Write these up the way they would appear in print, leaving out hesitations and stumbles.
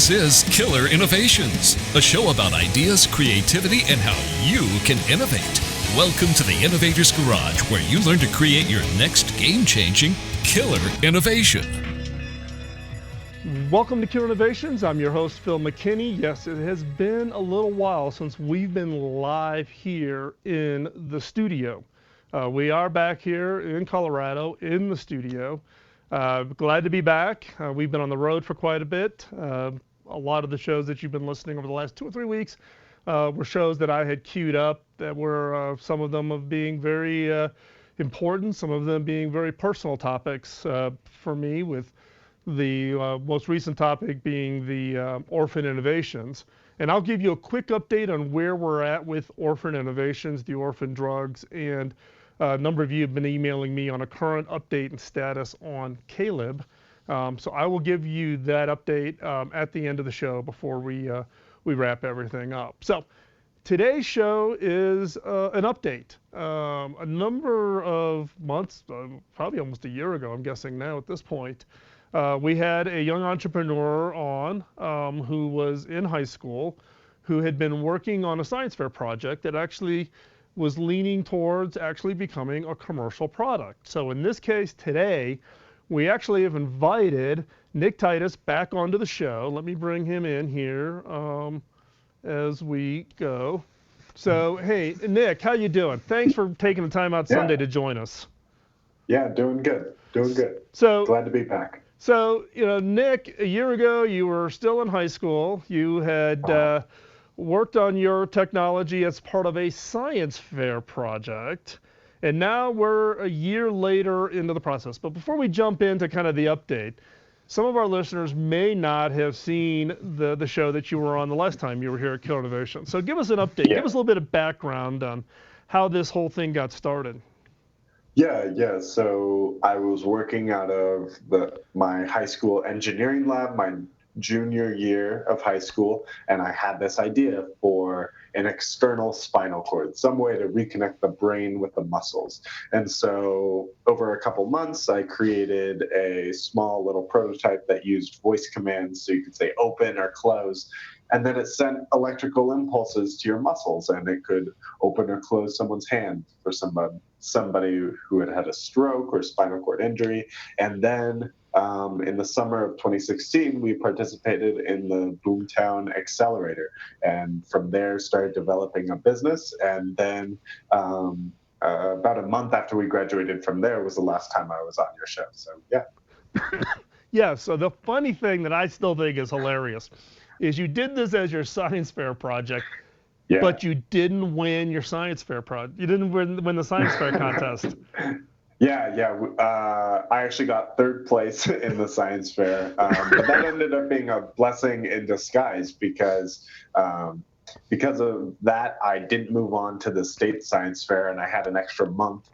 This is Killer Innovations, a show about ideas, creativity, and how you can innovate. Welcome to the Innovator's Garage, where you learn to create your next game-changing killer innovation. Welcome to Killer Innovations. I'm your host, Phil McKinney. Yes, it has been a little while since we've been live here in the studio. We are back here in Colorado in the studio. Glad to be back. We've been on the road for quite a bit. A lot of the shows that you've been listening over the last 2 or 3 weeks were shows that I had queued up that were some of them of being very important, some of them being very personal topics for me, with the most recent topic being the orphan innovations. And I'll give you a quick update on where we're at with orphan innovations, the orphan drugs, and a number of you have been emailing me on a current update and status on Caleb. So I will give you that update at the end of the show before we wrap everything up. So today's show is an update. A number of months, probably almost a year ago, I'm guessing now at this point, we had a young entrepreneur on who was in high school, who had been working on a science fair project that actually was leaning towards actually becoming a commercial product. So in this case today, we actually have invited Nick Titus back onto the show. Let me bring him in here as we go. So hey, Nick, how you doing? Thanks for taking the time out Sunday to join us. Yeah, doing good. So glad to be back. So, Nick, a year ago, you were still in high school. You had worked on your technology as part of a science fair project. And now we're a year later into the process. But before we jump into kind of the update, some of our listeners may not have seen the show that you were on the last time you were here at Killer Innovation. So give us an update. Yeah. Give us a little bit of background on how this whole thing got started. Yeah. So I was working out of my high school engineering lab, my junior year of high school, and I had this idea for an external spinal cord, some way to reconnect the brain with the muscles. And so over a couple months, I created a small little prototype that used voice commands, so you could say open or close. And then it sent electrical impulses to your muscles, and it could open or close someone's hand for somebody who had had a stroke or spinal cord injury. And then in the summer of 2016, we participated in the Boomtown Accelerator, and from there started developing a business. And then about a month after we graduated from there was the last time I was on your show. So yeah. Yeah. So the funny thing that I still think is hilarious is you did this as your science fair project, but you didn't win your science fair project. You didn't win the science fair contest. Yeah. I actually got third place in the science fair. But that ended up being a blessing in disguise because of that, I didn't move on to the state science fair, and I had an extra month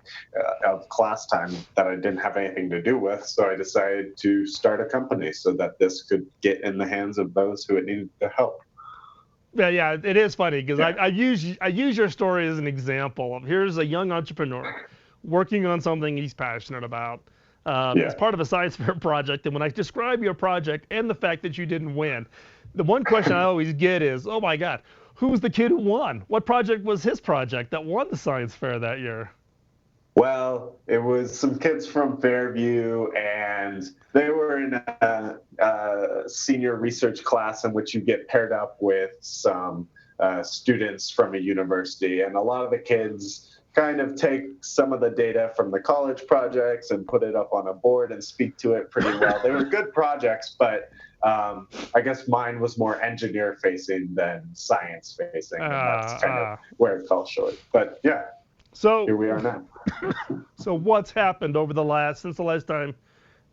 of class time that I didn't have anything to do with. So I decided to start a company so that this could get in the hands of those who it needed the help. Yeah, it is funny because I use your story as an example of here's a young entrepreneur working on something he's passionate about as part of a science fair project. And when I describe your project and the fact that you didn't win, the one question I always get is, oh my God, who was the kid who won? What project was his project that won the science fair that year? Well, it was some kids from Fairview, and they were in a senior research class in which you get paired up with some students from a university. And a lot of the kids kind of take some of the data from the college projects and put it up on a board and speak to it pretty well. They were good projects, but I guess mine was more engineer facing than science facing. And that's kind of where it fell short. But yeah, so here we are now. So what's happened since the last time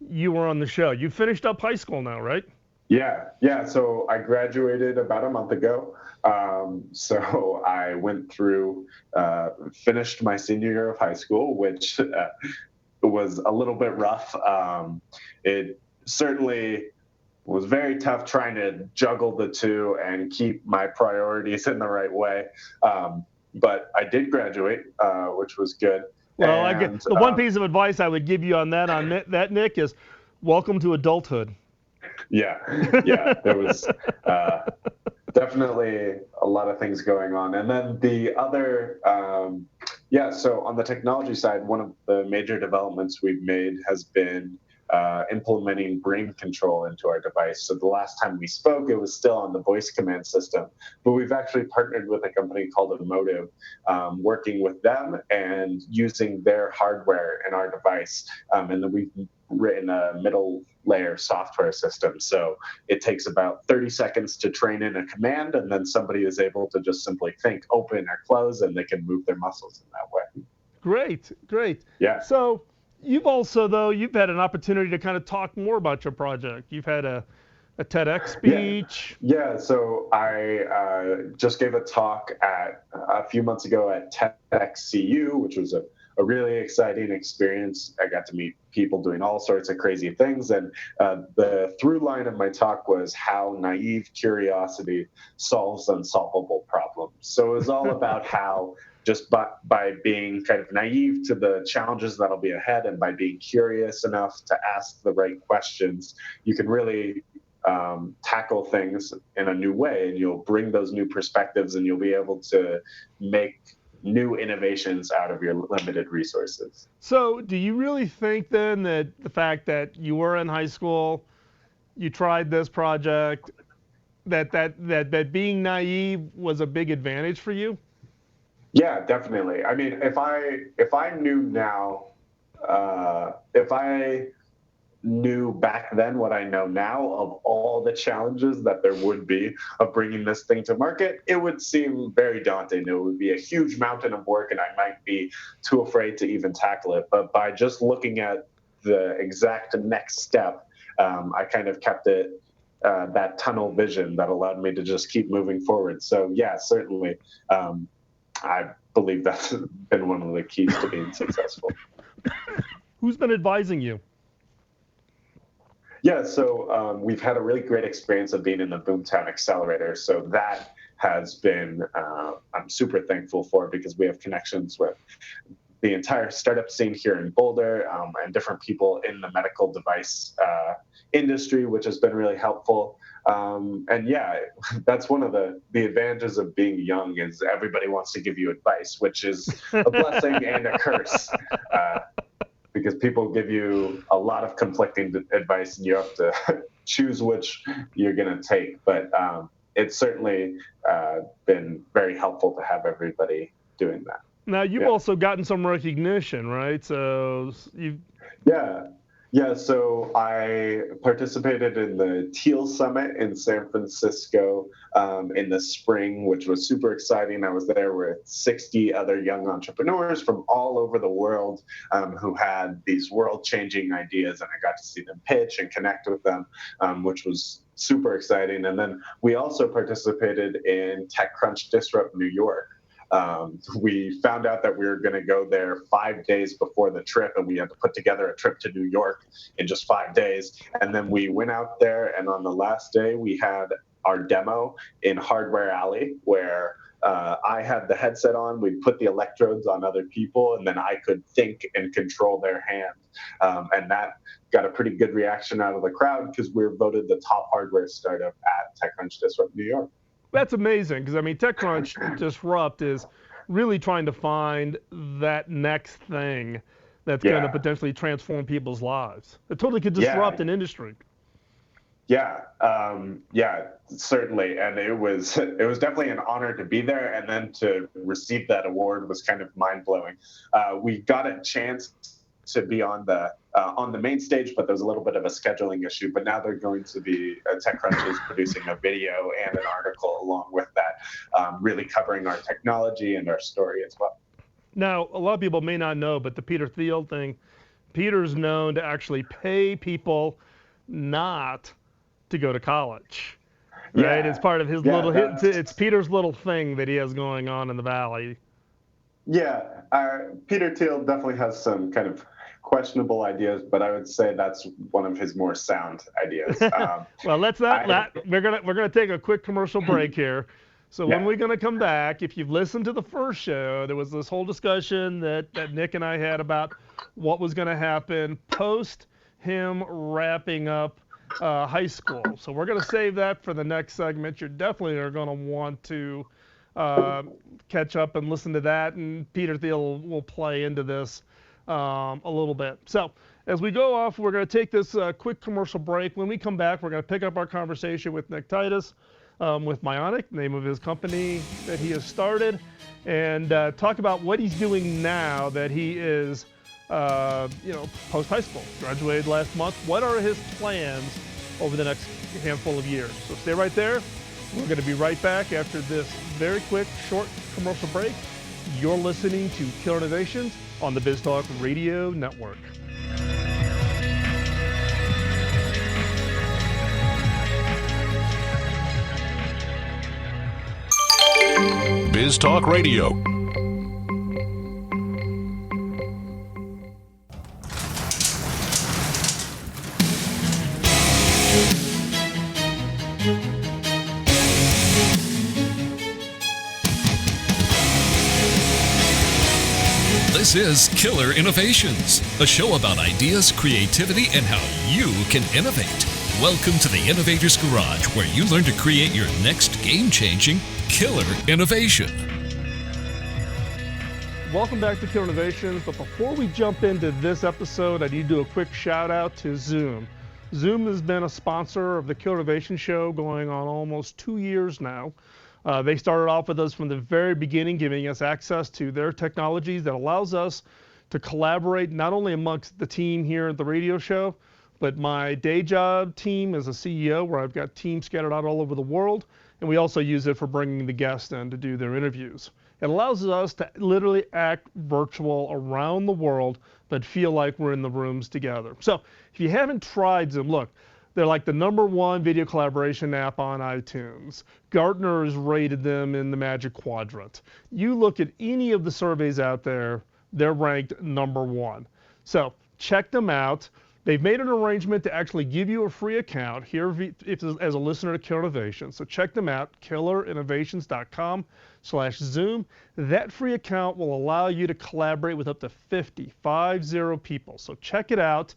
you were on the show? You finished up high school now, right? Yeah. So I graduated about a month ago. So I went through, finished my senior year of high school, which was a little bit rough. It certainly was very tough trying to juggle the two and keep my priorities in the right way. But I did graduate, which was good. Well, and, the one piece of advice I would give you on that, Nick, is welcome to adulthood. Yeah, yeah, there was definitely a lot of things going on. And then the other, so on the technology side, one of the major developments we've made has been implementing brain control into our device. So the last time we spoke, it was still on the voice command system, but we've actually partnered with a company called Emotive, working with them and using their hardware in our device. And then we've written a middle layer software system. So it takes about 30 seconds to train in a command, and then somebody is able to just simply think open or close, and they can move their muscles in that way. Great, great. Yeah. So you've had an opportunity to kind of talk more about your project. You've had a TEDx speech. Yeah, so I just gave a talk a few months ago at TechCrunch CU, which was a really exciting experience. I got to meet people doing all sorts of crazy things. And the through line of my talk was how naive curiosity solves unsolvable problems. So it was all about how just by being kind of naive to the challenges that'll be ahead, and by being curious enough to ask the right questions, you can really tackle things in a new way, and you'll bring those new perspectives, and you'll be able to make new innovations out of your limited resources. So do you really think then that the fact that you were in high school, you tried this project, that being naive was a big advantage for you? Yeah, definitely. I mean, if I knew now, if I knew back then what I know now of all the challenges that there would be of bringing this thing to market, it would seem very daunting. It would be a huge mountain of work, and I might be too afraid to even tackle it. But by just looking at the exact next step, I kind of kept it that tunnel vision that allowed me to just keep moving forward. So yeah, certainly, I believe that's been one of the keys to being successful. Who's been advising you? Yeah, so we've had a really great experience of being in the Boomtown Accelerator. So that has been, I'm super thankful for, because we have connections with the entire startup scene here in Boulder, and different people in the medical device industry, which has been really helpful. And yeah, that's one of the advantages of being young, is everybody wants to give you advice, which is a blessing and a curse. Because people give you a lot of conflicting advice, and you have to choose which you're going to take. But it's certainly been very helpful to have everybody doing that. Now, you've also gotten some recognition, right? So you've... Yeah, so I participated in the Teal Summit in San Francisco in the spring, which was super exciting. I was there with 60 other young entrepreneurs from all over the world who had these world-changing ideas, and I got to see them pitch and connect with them, which was super exciting. And then we also participated in TechCrunch Disrupt New York. We found out that we were going to go there 5 days before the trip, and we had to put together a trip to New York in just 5 days. And then we went out there, and on the last day, we had our demo in Hardware Alley, where I had the headset on, we'd put the electrodes on other people, and then I could think and control their hand. And that got a pretty good reaction out of the crowd, because we were voted the top hardware startup at TechCrunch Disrupt New York. That's amazing, because I mean, TechCrunch Disrupt is really trying to find that next thing that's going to potentially transform people's lives. It totally could disrupt an industry. Yeah, certainly, and it was definitely an honor to be there, and then to receive that award was kind of mind blowing. We got a chance to be on the main stage, but there's a little bit of a scheduling issue. But now they're going to be TechCrunch is producing a video and an article along with that, really covering our technology and our story as well. Now, a lot of people may not know, but the Peter Thiel thing, Peter's known to actually pay people not to go to college. Right? It's part of his it's Peter's little thing that he has going on in the Valley. Yeah, Peter Thiel definitely has some kind of questionable ideas, but I would say that's one of his more sound ideas. Well, we're gonna take a quick commercial break here. So when we're gonna come back, if you've listened to the first show, there was this whole discussion that Nick and I had about what was gonna happen post him wrapping up high school. So we're going to save that for the next segment. You definitely are going to want to catch up and listen to that, and Peter Thiel will play into this a little bit. So as we go off, we're going to take this quick commercial break. When we come back, we're going to pick up our conversation with Nick Titus with Myonic, name of his company that he has started, and talk about what he's doing now that he is post high school, graduated last month. What are his plans over the next handful of years? So stay right there. We're going to be right back after this very quick, short commercial break. You're listening to Killer Innovations on the BizTalk Radio Network. BizTalk Radio. This is Killer Innovations, a show about ideas, creativity, and how you can innovate. Welcome to the Innovator's Garage, where you learn to create your next game-changing killer innovation. Welcome back to Killer Innovations, but before we jump into this episode, I need to do a quick shout out to Zoom. Zoom has been a sponsor of the Killer Innovation Show going on almost 2 years now. They started off with us from the very beginning, giving us access to their technologies that allows us to collaborate not only amongst the team here at the radio show, but my day job team as a CEO, where I've got teams scattered out all over the world, and we also use it for bringing the guests in to do their interviews. It allows us to literally act virtual around the world, but feel like we're in the rooms together. So if you haven't tried Zoom, look, they're like the #1 video collaboration app on iTunes. Gartner has rated them in the Magic Quadrant. You look at any of the surveys out there, they're ranked #1. So check them out. They've made an arrangement to actually give you a free account here as a listener to Killer Innovations. So check them out, killerinnovations.com/Zoom. That free account will allow you to collaborate with up to 50 people. So check it out.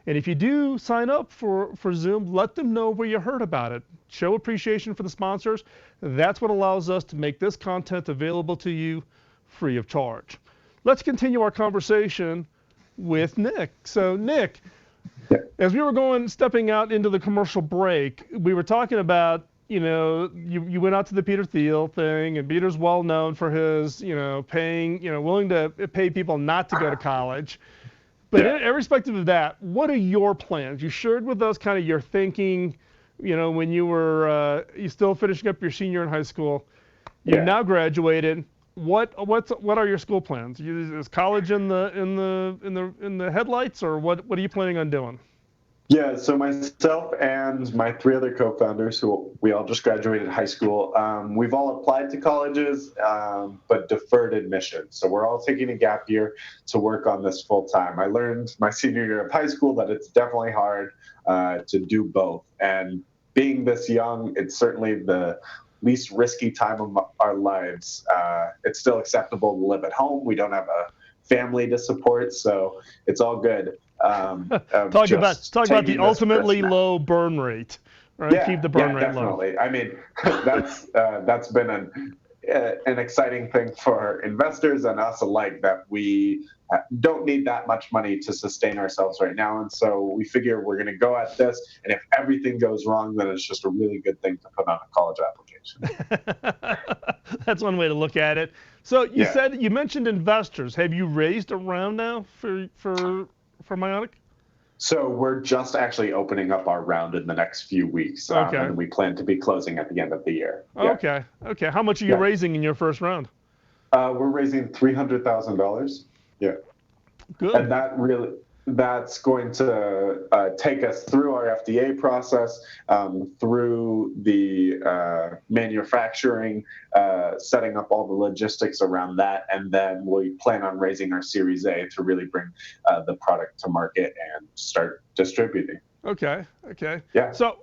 And if you do sign up for Zoom, let them know where you heard about it. Show appreciation for the sponsors. That's what allows us to make this content available to you free of charge. Let's continue our conversation with Nick. So Nick, as we were stepping out into the commercial break, we were talking about, you went out to the Peter Thiel thing, and Peter's well known for his, paying, willing to pay people not to go to college. But irrespective of that, what are your plans? You shared with us kind of your thinking, when you were you still finishing up your senior in high school. You've now graduated. What are your school plans? Is college in the headlights, or what are you planning on doing? Yeah, so myself and my 3 other co-founders, who we all just graduated high school, we've all applied to colleges, but deferred admission. So we're all taking a gap year to work on this full time. I learned my senior year of high school that it's definitely hard to do both. And being this young, it's certainly the least risky time of our lives. It's still acceptable to live at home. We don't have a family to support, so it's all good. Talk about the ultimately low burn rate, right? Yeah, keep the burn rate definitely. low. I mean, that's been an exciting thing for investors and us alike, that we don't need that much money to sustain ourselves right now. And so we figure we're going to go at this, and if everything goes wrong, then it's just a really good thing to put on a college application. That's one way to look at it. So you mentioned investors. Have you raised a round now for Myonic? So we're just actually opening up our round in the next few weeks, and we plan to be closing at the end of the year. Okay. How much are you raising in your first round? We're raising $300,000. Yeah. Good. And that's going to take us through our FDA process, through the manufacturing, setting up all the logistics around that, and then we plan on raising our Series A to really bring the product to market and start distributing. Okay. Yeah. So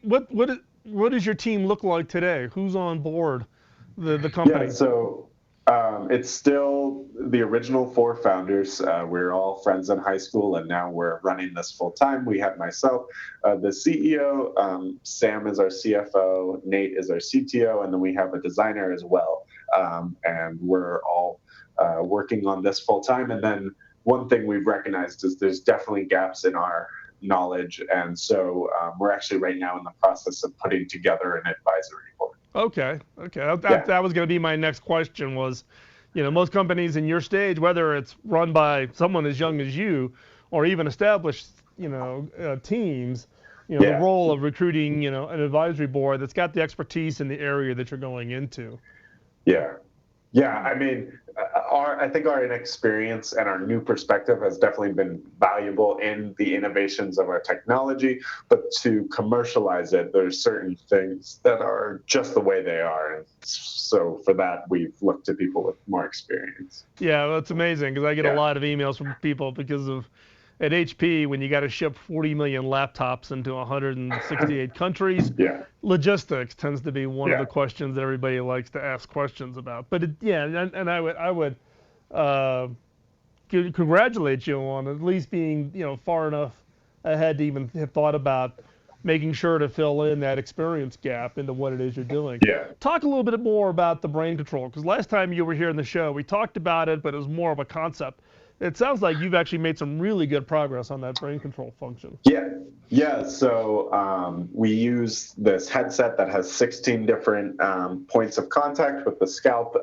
what does your team look like today? Who's on board the company? Yeah, so It's still the original four founders. We're all friends in high school, and now we're running this full time. We have myself, the CEO, Sam is our CFO, Nate is our CTO, and then we have a designer as well. And we're all working on this full time. And then one thing we've recognized is there's definitely gaps in our knowledge, and so we're actually right now in the process of putting together an advisory board. Okay. That was going to be my next question was, most companies in your stage, whether it's run by someone as young as you or even established, teams, the role of recruiting, an advisory board that's got the expertise in the area that you're going into. Yeah. I mean, I think our inexperience and our new perspective has definitely been valuable in the innovations of our technology, but to commercialize it, there's certain things that are just the way they are. And so for that, we've looked to people with more experience. Yeah, that's amazing because I get a lot of emails from people because of at HP, when you got to ship 40 million laptops into 168 countries, logistics tends to be one of the questions that everybody likes to ask questions about. But and I would congratulate you on at least being far enough ahead to even have thought about making sure to fill in that experience gap into what it is you're doing. Talk a little bit more about the brain control, because last time you were here in the show, we talked about it, but it was more of a concept. It sounds like you've actually made some really good progress on that brain control function. Yeah. So we use this headset that has 16 different points of contact with the scalp.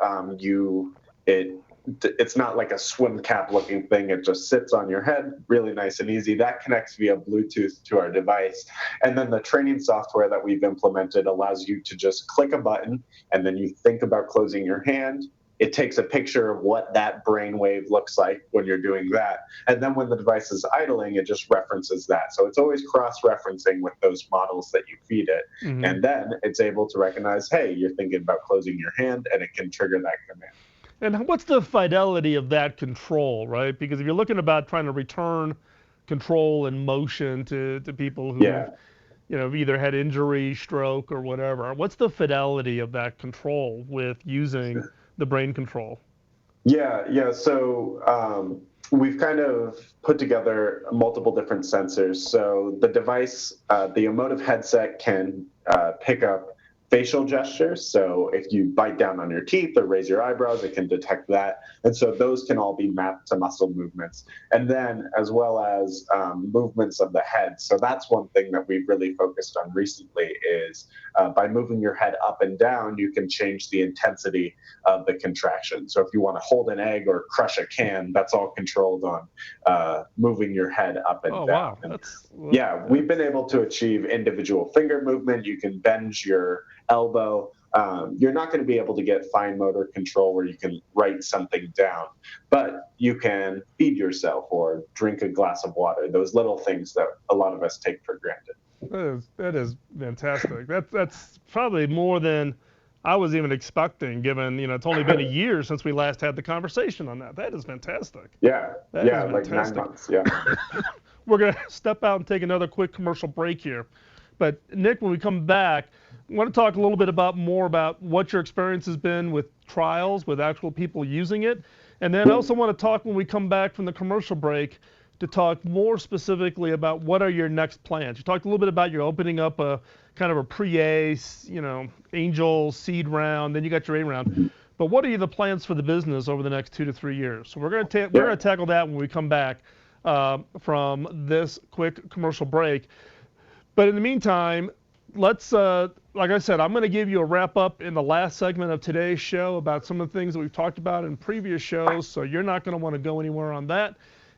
It's not like a swim cap looking thing. It just sits on your head, really nice and easy. That connects via Bluetooth to our device. And then the training software that we've implemented allows you to just click a button, and then you think about closing your hand. It takes a picture of what that brainwave looks like when you're doing that. And then when the device is idling, it just references that. So it's always cross-referencing with those models that you feed it. Mm-hmm. And then it's able to recognize, hey, you're thinking about closing your hand, and it can trigger that command. And what's the fidelity of that control, right? Because if you're looking about trying to return control and motion to people who have either had injury, stroke, or whatever, what's the fidelity of that control with using the brain control? So we've kind of put together multiple different sensors. So the device, the emotive headset can pick up facial gestures. So if you bite down on your teeth or raise your eyebrows, it can detect that. And so those can all be mapped to muscle movements. And then as well as movements of the head. So that's one thing that we've really focused on recently is by moving your head up and down, you can change the intensity of the contraction. So if you want to hold an egg or crush a can, that's all controlled on moving your head up and down. Wow. We've been able to achieve individual finger movement. You can bend your elbow. You're not going to be able to get fine motor control where you can write something down, but you can feed yourself or drink a glass of water, those little things that a lot of us take for granted. That is fantastic. That's probably more than I was even expecting, given it's only been a year since we last had the conversation on that. That is fantastic. Like 9 months. We're going to step out and take another quick commercial break here. But Nick, when we come back, I want to talk a little bit more about what your experience has been with trials, with actual people using it. And then I also want to talk when we come back from the commercial break to talk more specifically about what are your next plans. You talked a little bit about you're opening up a kind of a pre-A, angel seed round, then you got your A round. But what are the plans for the business over the next 2 to 3 years? So we're going to tackle that when we come back from this quick commercial break. But in the meantime, let's, like I said, I'm going to give you a wrap up in the last segment of today's show about some of the things that we've talked about in previous shows, so you're not going to want to go anywhere on that.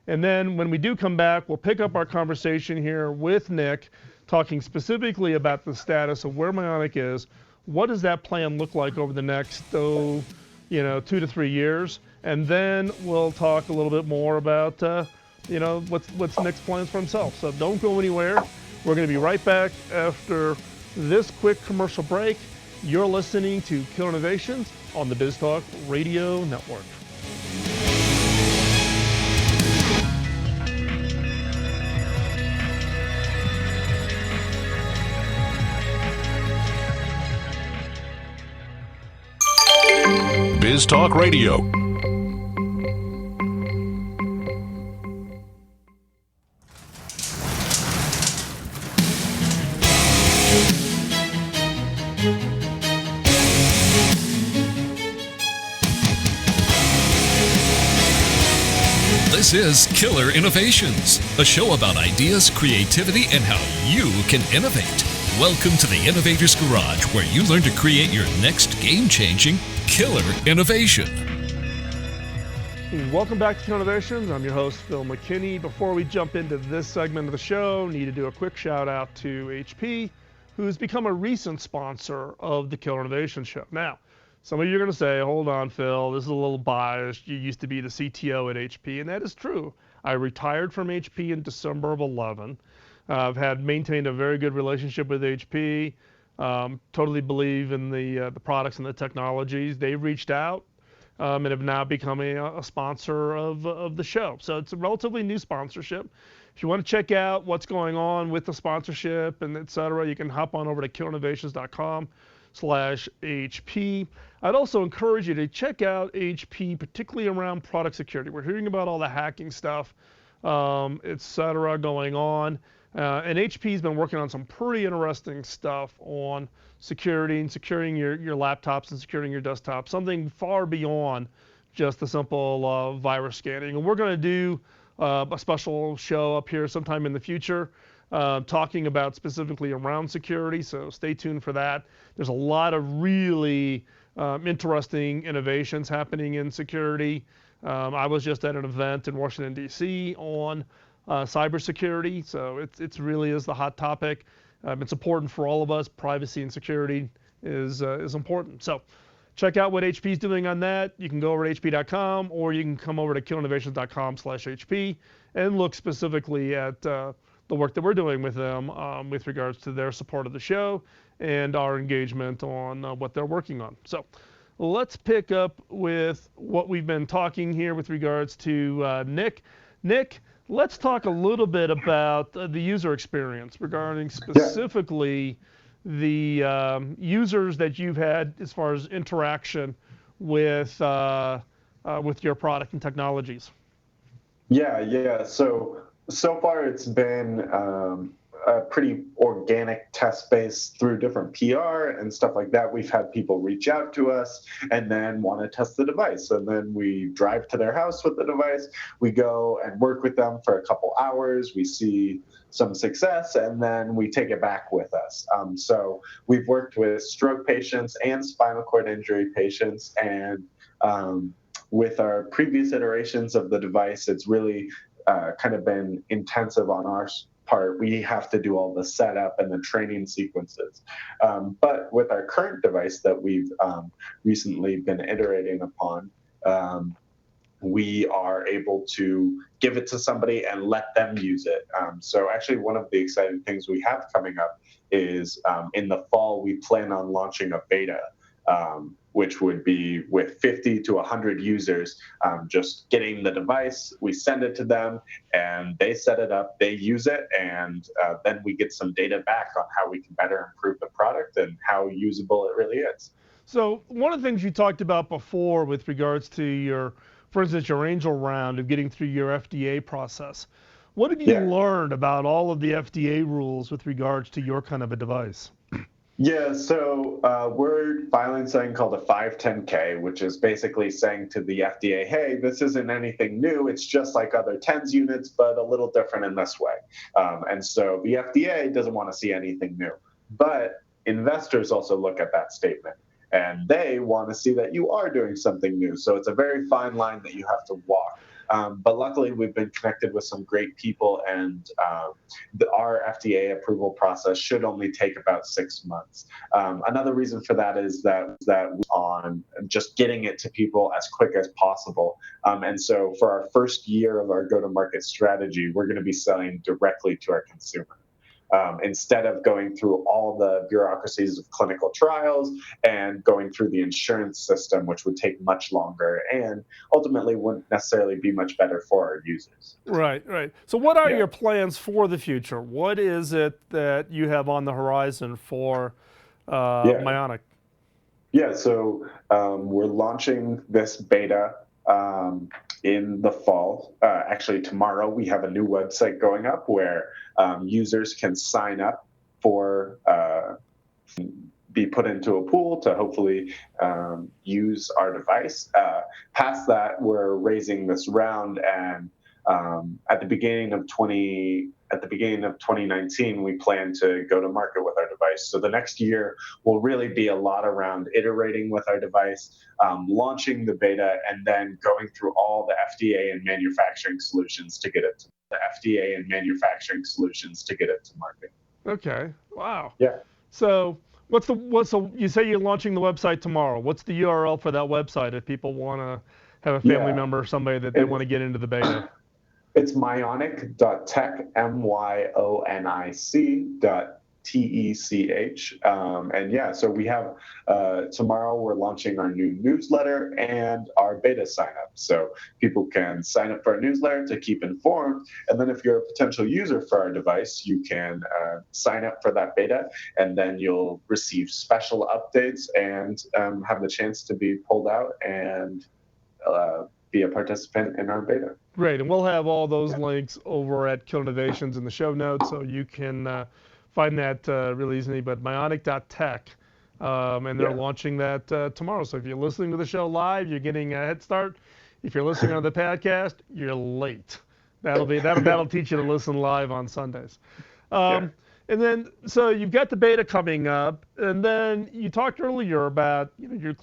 And then when we do come back, we'll pick up our conversation here with Nick, talking specifically about the status of where Myonic is. What does that plan look like over the next, 2 to 3 years? And then we'll talk a little bit more about, what's Nick's plans for himself. So don't go anywhere. We're going to be right back after this quick commercial break. You're listening to Killer Innovations on the BizTalk Radio Network. Biz Talk Radio. This is Killer Innovations, a show about ideas, creativity, and how you can innovate. Welcome to the Innovator's Garage, where you learn to create your next game-changing killer innovation. Welcome back to Killer Innovations. I'm your host, Phil McKinney. Before we jump into this segment of the show, need to do a quick shout out to HP, who's become a recent sponsor of the Killer Innovation Show. Now, some of you are going to say, hold on, Phil, this is a little biased. You used to be the CTO at HP, and that is true. I retired from HP in December of 11. I've maintained a very good relationship with HP. Totally believe in the products and the technologies. They've reached out and have now become a sponsor of the show. So it's a relatively new sponsorship. If you want to check out what's going on with the sponsorship and et cetera, you can hop on over to killerinnovations.com/HP. I'd also encourage you to check out HP, particularly around product security. We're hearing about all the hacking stuff, et cetera, going on. And HP's been working on some pretty interesting stuff on security and securing your laptops and securing your desktops, something far beyond just the simple virus scanning. And we're going to do a special show up here sometime in the future talking about specifically around security, so stay tuned for that. There's a lot of really interesting innovations happening in security. I was just at an event in Washington, D.C. on cybersecurity, so it really is the hot topic. It's important for all of us. Privacy and security is important. So check out what HP is doing on that. You can go over to hp.com, or you can come over to killerinnovations.com/HP and look specifically at the work that we're doing with them with regards to their support of the show and our engagement on what they're working on. So let's pick up with what we've been talking here with regards to Nick. Nick, let's talk a little bit about the user experience regarding specifically the users that you've had as far as interaction with your product and technologies. Yeah. So far it's been a pretty organic test base through different PR and stuff like that. We've had people reach out to us and then want to test the device. And then we drive to their house with the device. We go and work with them for a couple hours. We see some success, and then we take it back with us. So we've worked with stroke patients and spinal cord injury patients, and with our previous iterations of the device, it's really kind of been intensive on our part. We have to do all the setup and the training sequences. But with our current device that we've recently been iterating upon, we are able to give it to somebody and let them use it. So actually one of the exciting things we have coming up is in the fall, we plan on launching a beta, which would be with 50 to 100 users, just getting the device, we send it to them, and they set it up, they use it, and then we get some data back on how we can better improve the product and how usable it really is. So one of the things you talked about before with regards to for instance, your angel round of getting through your FDA process, what have you learned about all of the FDA rules with regards to your kind of a device? Yeah, so we're filing something called a 510K, which is basically saying to the FDA, hey, this isn't anything new. It's just like other TENS units, but a little different in this way. And so the FDA doesn't want to see anything new. But investors also look at that statement, and they want to see that you are doing something new. So it's a very fine line that you have to walk. But luckily, we've been connected with some great people, and our FDA approval process should only take about 6 months. Another reason for that is that on just getting it to people as quick as possible. And so for our first year of our go-to-market strategy, we're going to be selling directly to our consumer. Instead of going through all the bureaucracies of clinical trials and going through the insurance system, which would take much longer and ultimately wouldn't necessarily be much better for our users. Right. So what are your plans for the future? What is it that you have on the horizon for Myonic? Yeah, so we're launching this beta in the fall. Actually, tomorrow we have a new website going up where users can sign up for be put into a pool to hopefully use our device. Past that, we're raising this round, and at the beginning of 2019, we plan to go to market with our device. So the next year will really be a lot around iterating with our device, launching the beta, and then going through all the FDA and manufacturing solutions to get it to market. Okay. Wow. Yeah. So you say you're launching the website tomorrow. What's the URL for that website if people want to have a family Yeah. member or somebody that they want to get into the beta? It's myonic.tech, myonic.tech. And yeah, so we have tomorrow we're launching our new newsletter and our beta sign up. So people can sign up for our newsletter to keep informed. And then if you're a potential user for our device, you can sign up for that beta, and then you'll receive special updates and have the chance to be pulled out and be a participant in our beta. Great, and we'll have all those links over at Kill Innovations in the show notes, so you can find that really easily. But myonic.tech, and they're launching that tomorrow. So if you're listening to the show live, you're getting a head start. If you're listening on the podcast, you're late. That'll teach you to listen live on Sundays. And then, so you've got the beta coming up, and then you talked earlier about you're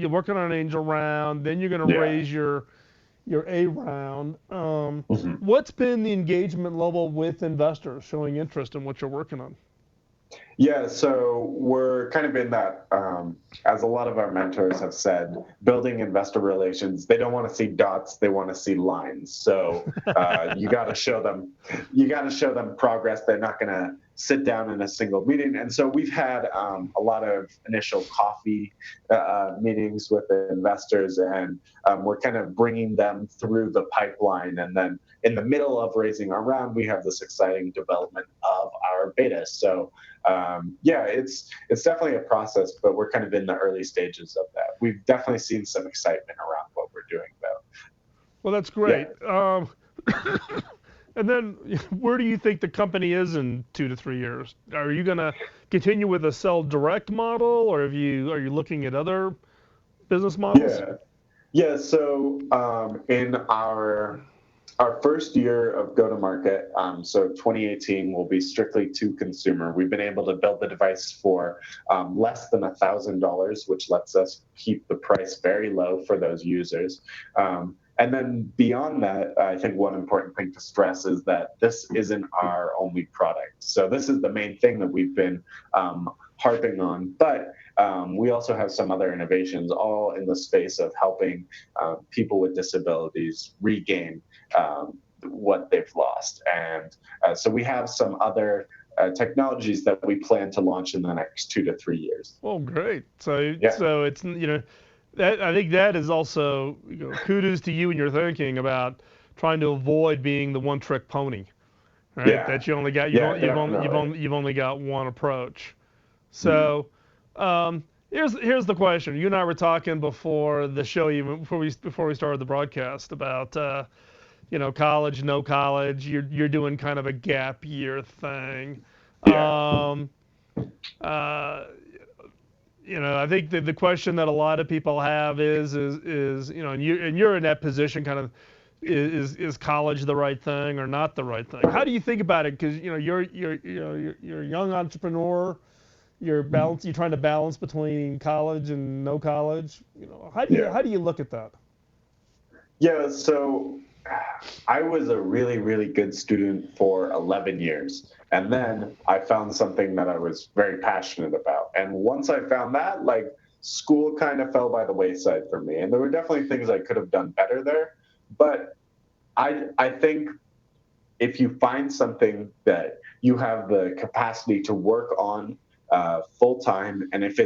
working on an angel round, then you're going to raise your A round. What's been the engagement level with investors showing interest in what you're working on? Yeah, so we're kind of in that, as a lot of our mentors have said, building investor relations, they don't want to see dots, they want to see lines. So you got to show them progress. They're not going to sit down in a single meeting. And so we've had a lot of initial coffee meetings with the investors, and we're kind of bringing them through the pipeline. And then in the middle of raising our round, we have this exciting development of our beta. So it's definitely a process, but we're kind of in the early stages of that. We've definitely seen some excitement around what we're doing, though. Well, that's great. Yeah. And then, where do you think the company is in 2 to 3 years? Are you going to continue with a sell direct model, or are you looking at other business models? Yeah. So in our first year of go-to-market, so 2018 will be strictly to consumer. We've been able to build the device for less than $1,000, which lets us keep the price very low for those users. And then beyond that, I think one important thing to stress is that this isn't our only product. So this is the main thing that we've been harping on. But we also have some other innovations, all in the space of helping people with disabilities regain what they've lost. And so we have some other technologies that we plan to launch in the next 2 to 3 years. Oh, great. So it's, that, I think that is also kudos to you and your thinking about trying to avoid being the one-trick pony, right? Yeah. That you only got you've only got one approach. So here's the question. You and I were talking before the show, even before we started the broadcast, about college, no college. You're doing kind of a gap year thing. Yeah. I think the question that a lot of people have is and you're in that position, kind of, is college the right thing or not the right thing? How do you think about it? Because you're a young entrepreneur. You're trying to balance between college and no college. How do you look at that? Yeah, so I was a really, really good student for 11 years. And then I found something that I was very passionate about. And once I found that, school kind of fell by the wayside for me. And there were definitely things I could have done better there. But I think if you find something that you have the capacity to work on full time, and if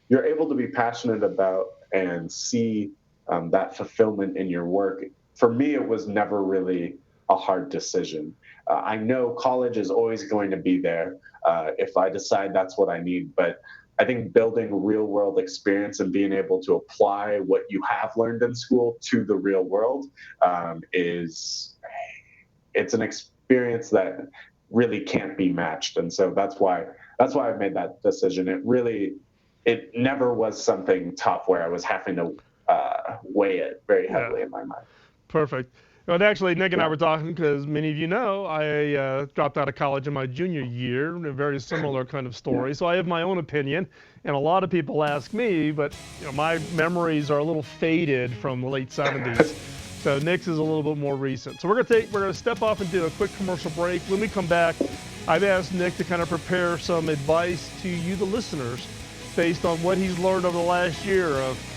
you're able to be passionate about and see that fulfillment in your work, for me, it was never really a hard decision. I know college is always going to be there if I decide that's what I need, but I think building real world experience and being able to apply what you have learned in school to the real world it's an experience that really can't be matched. And so that's why I made that decision. It never was something tough where I was having to weigh it very heavily in my mind. Perfect. Well, actually, Nick and I were talking because many of you know I dropped out of college in my junior year, a very similar kind of story. So I have my own opinion, and a lot of people ask me, but my memories are a little faded from the late 70s. So Nick's is a little bit more recent. So we're gonna step off and do a quick commercial break. When we come back, I've asked Nick to kind of prepare some advice to you, the listeners, based on what he's learned over the last year of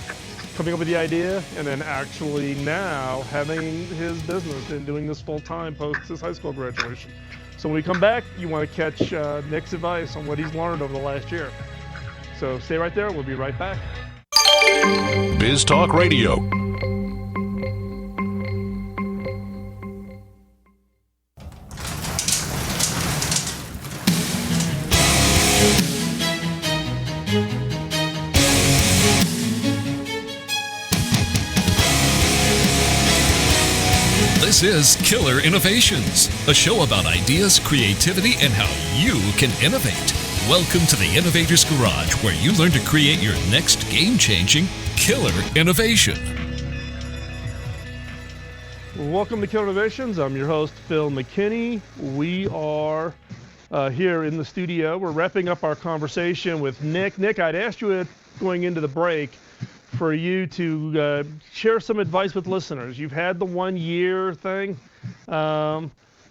coming up with the idea and then actually now having his business and doing this full time post his high school graduation. So when we come back, you want to catch Nick's advice on what he's learned over the last year. So stay right there. We'll be right back. Biz Talk Radio. This is Killer Innovations, a show about ideas, creativity, and how you can innovate. Welcome to the Innovator's Garage, where you learn to create your next game-changing killer innovation. Welcome to Killer Innovations. I'm your host, Phil McKinney. We are here in the studio. We're wrapping up our conversation with Nick. Nick, I'd asked you going into the break for you to share some advice with listeners. You've had the 1 year thing. Now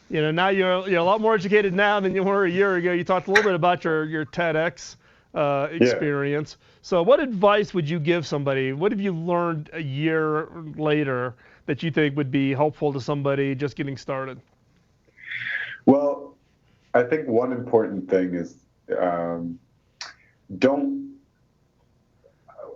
you're a lot more educated now than you were a year ago. You talked a little bit about your TEDx experience. So what advice would you give somebody? What have you learned a year later that you think would be helpful to somebody just getting started? Well, I think one important thing is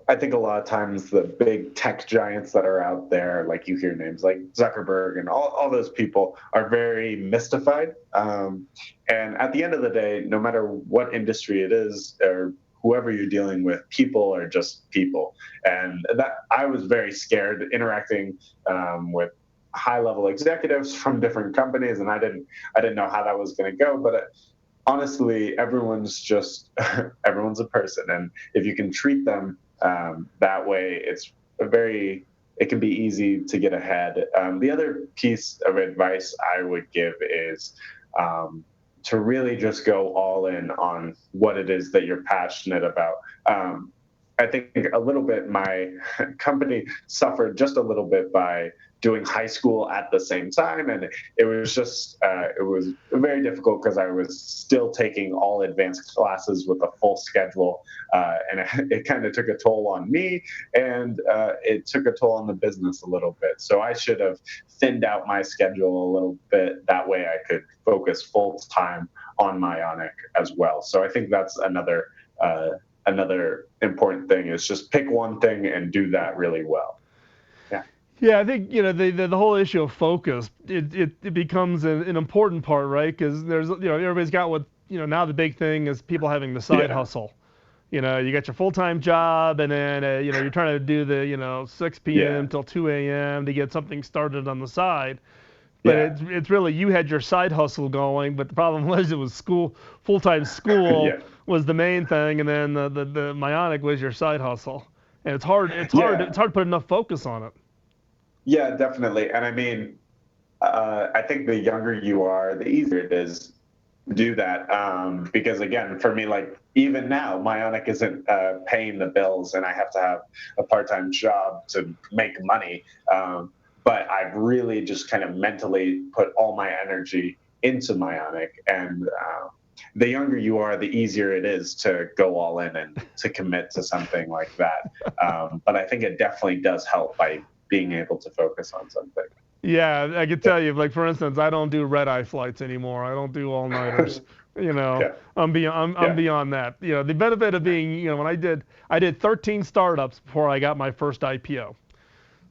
I think a lot of times the big tech giants that are out there, like you hear names like Zuckerberg and all those people, are very mystified. And at the end of the day, no matter what industry it is or whoever you're dealing with, people are just people. And that I was very scared interacting with high-level executives from different companies, and I didn't know how that was going to go. But honestly, everyone's a person, and if you can treat them that way, it can be easy to get ahead. The other piece of advice I would give is to really just go all in on what it is that you're passionate about. I think a little bit my company suffered just a little bit by doing high school at the same time, and it was very difficult because I was still taking all advanced classes with a full schedule, and it kind of took a toll on me, and it took a toll on the business a little bit. So I should have thinned out my schedule a little bit. That way I could focus full time on Myonic as well. So I think that's another important thing, is just pick one thing and do that really well. Yeah, I think the whole issue of focus it becomes an important part, right? Because there's everybody's got what now the big thing is people having the side hustle. You got your full-time job, and then you're trying to do the 6 p.m. till 2 a.m. to get something started on the side. But it's really, you had your side hustle going, but the problem was it was full-time school was the main thing, and then the Myonic was your side hustle, and it's hard to put enough focus on it. Yeah, definitely. And I mean, I think the younger you are, the easier it is to do that. Because again, for me, like even now, Myonic isn't paying the bills, and I have to have a part-time job to make money. But I've really just kind of mentally put all my energy into Myonic. And the younger you are, the easier it is to go all in and to commit to something like that. But I think it definitely does help by being able to focus on something. Yeah, I can tell you, like for instance, I don't do red-eye flights anymore. I don't do all-nighters. I'm beyond that. The benefit of being, when I did 13 startups before I got my first IPO.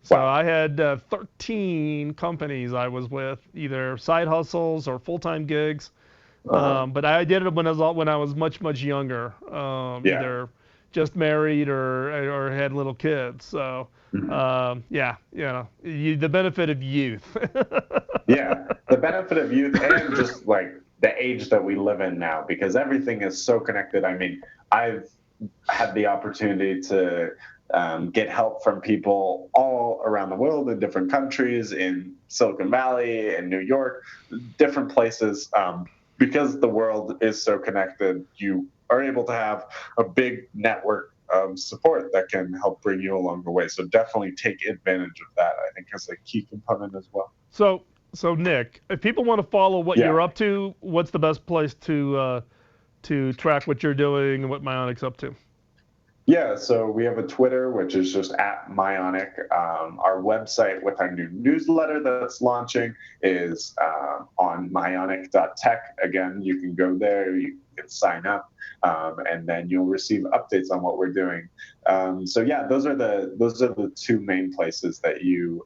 So I had 13 companies I was with, either side hustles or full-time gigs. But I did it when I was much younger, Yeah. either just married or had little kids. So yeah, the benefit of youth. Yeah, the benefit of youth and just like the age that we live in now, because everything is so connected. I mean, I've had the opportunity to get help from people all around the world in different countries, in Silicon Valley, in New York, different places. Because the world is so connected, you are able to have a big network of support that can help bring you along the way. So definitely take advantage of that, I think, as a key component as well. So Nick, if people want to follow what Yeah. you're up to, what's the best place to track what you're doing and what Myonic's up to? Yeah, so we have a Twitter, which is just at Myonic. Our website with our new newsletter that's launching is on myonic.tech. Again, you can go there, you can sign up, and then you'll receive updates on what we're doing. So yeah, those are the two main places that you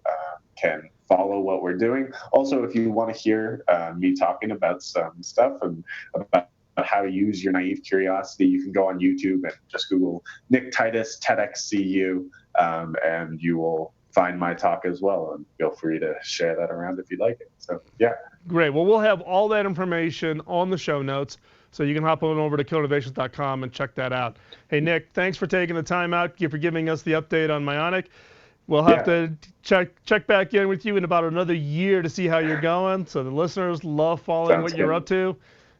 can follow what we're doing. Also, if you want to hear me talking about some stuff and about how to use your naive curiosity, you can go on YouTube and just Google Nick Titus TEDxCU, and you will find my talk as well. And feel free to share that around if you'd like it. So yeah. Great. Well, we'll have all that information on the show notes, so you can hop on over to killinnovations.com and check that out. Hey, Nick, thanks for taking the time out, for giving us the update on Myonic. We'll have to check back in with you in about another year to see how you're going. So the listeners love following what you're up to.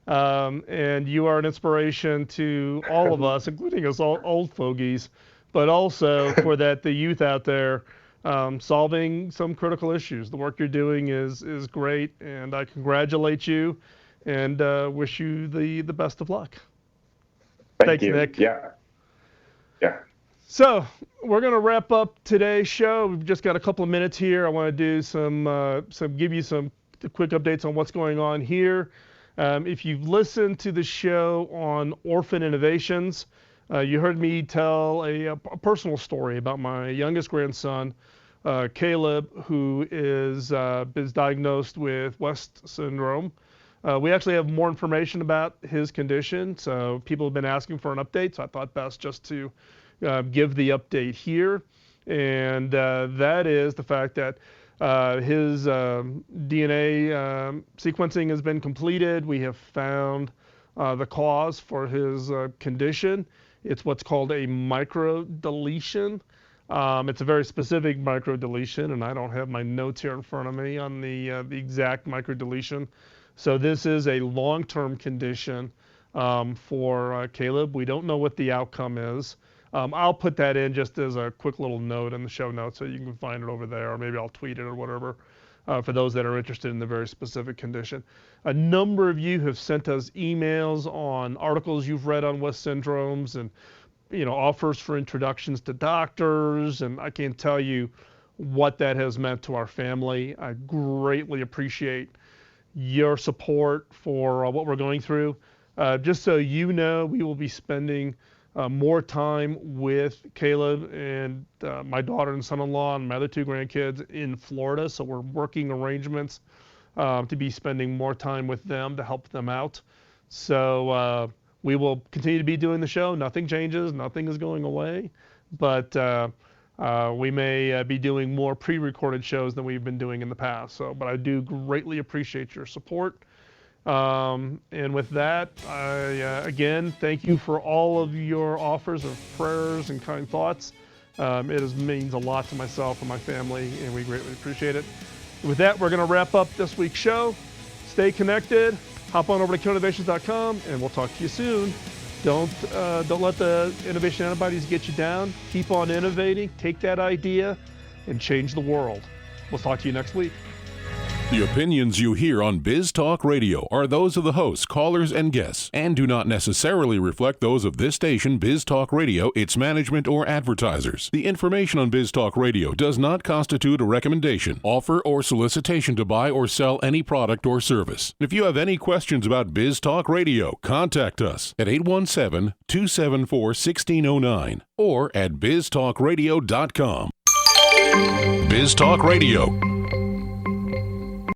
And you are an inspiration to all of us, including us old fogies, but also for the youth out there solving some critical issues. The work you're doing is great, and I congratulate you and wish you the best of luck. Thanks, you, Nick. Yeah. So we're going to wrap up today's show. We've just got a couple of minutes here. I want to do give you some quick updates on what's going on here. If you've listened to the show on orphan innovations, you heard me tell a personal story about my youngest grandson, Caleb, who is diagnosed with West syndrome. We actually have more information about his condition, so people have been asking for an update, so I thought best just to give the update here. And that is the fact that his DNA sequencing has been completed. We have found the cause for his condition. It's what's called a microdeletion. It's a very specific microdeletion, and I don't have my notes here in front of me on the exact microdeletion. So this is a long-term condition for Caleb. We don't know what the outcome is. I'll put that in just as a quick little note in the show notes so you can find it over there, or maybe I'll tweet it or whatever for those that are interested in the very specific condition. A number of you have sent us emails on articles you've read on West syndromes and offers for introductions to doctors, and I can't tell you what that has meant to our family. I greatly appreciate your support for what we're going through. Just so you know, we will be spending more time with Caleb and my daughter and son-in-law and my other two grandkids in Florida. So we're working arrangements to be spending more time with them to help them out. So we will continue to be doing the show. Nothing changes. Nothing is going away. But we may be doing more pre-recorded shows than we've been doing in the past. But I do greatly appreciate your support. And with that, I again thank you for all of your offers of prayers and kind thoughts. It means a lot to myself and my family, and we greatly appreciate it. With that, we're going to wrap up this week's show. Stay connected. Hop on over to killinnovations.com, and we'll talk to you soon. Don't let the innovation antibodies get you down. Keep on innovating. Take that idea and change the world. We'll talk to you next week. The opinions you hear on Biz Talk Radio are those of the hosts, callers, and guests, and do not necessarily reflect those of this station, Biz Talk Radio, its management, or advertisers. The information on Biz Talk Radio does not constitute a recommendation, offer, or solicitation to buy or sell any product or service. If you have any questions about Biz Talk Radio, contact us at 817-274-1609 or at biztalkradio.com. Biz Talk Radio.